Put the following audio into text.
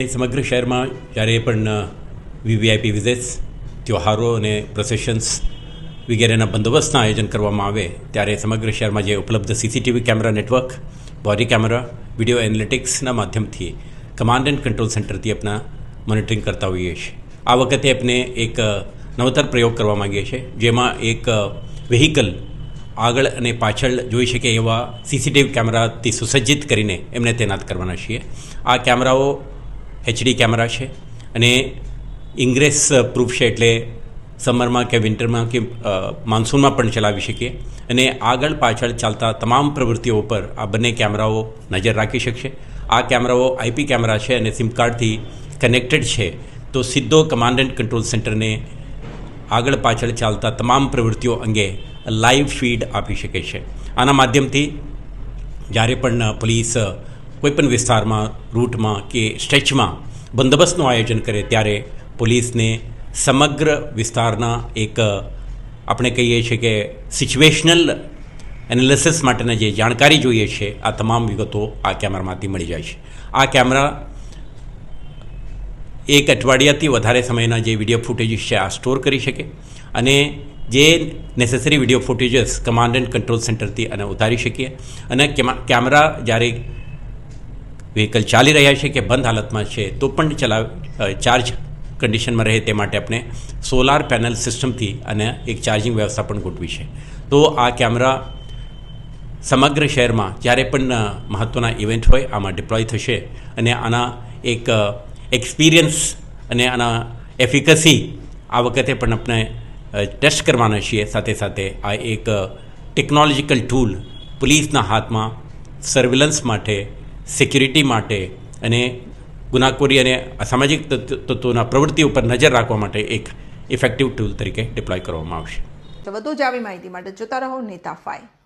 સમગ્ર શહેરમાં જ્યારે પણ વીવીઆઈપી વિઝિટ્સ ત્યોહારો અને પ્રોસેશન્સ વગેરેના બંદોબસ્તના આયોજન કરવામાં આવે ત્યારે સમગ્ર શહેરમાં જે ઉપલબ્ધ CCTV camera network, body camera, video એનાલિટિક્સના માધ્યમથી કમાન્ડ એન્ડ કંટ્રોલ સેન્ટરથી આપણા મોનિટરિંગ કરતા હોઈએ છીએ. આ વખતે આપણે એક નવતર પ્રયોગ કરવા માગીએ છીએ, જેમાં એક વ્હીકલ આગળ અને પાછળ જોઈ શકે એવા સીસીટીવી કેમેરાથી સુસજ્જિત કરીને એમને તૈનાત કરવાના છીએ. આ કેમેરાઓ HD કેમેરા છે અને ઇંગ્રેસ પ્રૂફ છે, એટલે સમરમાં કે વિન્ટરમાં કે માન્સૂનમાં પણ ચલાવી શકીએ અને આગળ પાછળ ચાલતા તમામ પ્રવૃત્તિઓ પર આ બંને કેમેરાઓ નજર રાખી શકશે. આ કેમેરાઓ IP કેમેરા છે અને સિમ કાર્ડથી કનેક્ટેડ છે, તો સીધો કમાન્ડ એન્ડ કંટ્રોલ સેન્ટરને આગળ પાછળ ચાલતા તમામ પ્રવૃત્તિઓ અંગે લાઈવ ફીડ આપી શકે છે. આના માધ્યમથી જ્યારે પણ પોલીસ કોઈપણ વિસ્તારમાં, રૂટમાં કે સ્ટ્રેચમાં બંદોબસ્તનું આયોજન કરે ત્યારે પોલીસને સમગ્ર વિસ્તારના એક આપણે કહીએ છીએ કે સિચ્યુએશનલ એનાલિસિસ માટેના જે જાણકારી જોઈએ છે, આ તમામ વિગતો આ કેમેરામાંથી મળી જાય છે. આ કેમેરા એક અઠવાડિયાથી વધારે સમયના જે વિડીયો ફૂટેજીસ છે આ સ્ટોર કરી શકે અને જે necessary video footages command and control સેન્ટરથી અને ઉતારી શકીએ. અને કેમેરા જ્યારે વ્હીકલ ચાલી રહ્યા છે કે બંધ હાલતમાં છે તો પણ ચાર્જ કન્ડિશનમાં રહે તે માટે આપણે સોલાર પેનલ સિસ્ટમથી અને એક ચાર્જિંગ વ્યવસ્થા પણ ગોઠવી છે. તો આ કેમેરા સમગ્ર શહેરમાં જ્યારે પણ મહત્ત્વના ઇવેન્ટ હોય આમાં ડિપ્લોય થશે અને આના એક એક્સપિરિયન્સ અને આના એફિકસી આ વખતે પણ આપણે ટેસ્ટ કરવાના છીએ. સાથે સાથે આ એક ટેકનોલોજીકલ ટૂલ પોલીસના હાથમાં સર્વેલન્સ માટે, સિક્યુરિટી માટે અને ગુનાખોરી અને અસામાજિક તત્વોના પ્રવૃત્તિ ઉપર નજર રાખવા માટે એક ઇફેક્ટિવ ટૂલ તરીકે ડિપ્લોય કરવામાં આવશે. તો વધુ જ આવી માહિતી માટે જોતા રહો નેતા 5.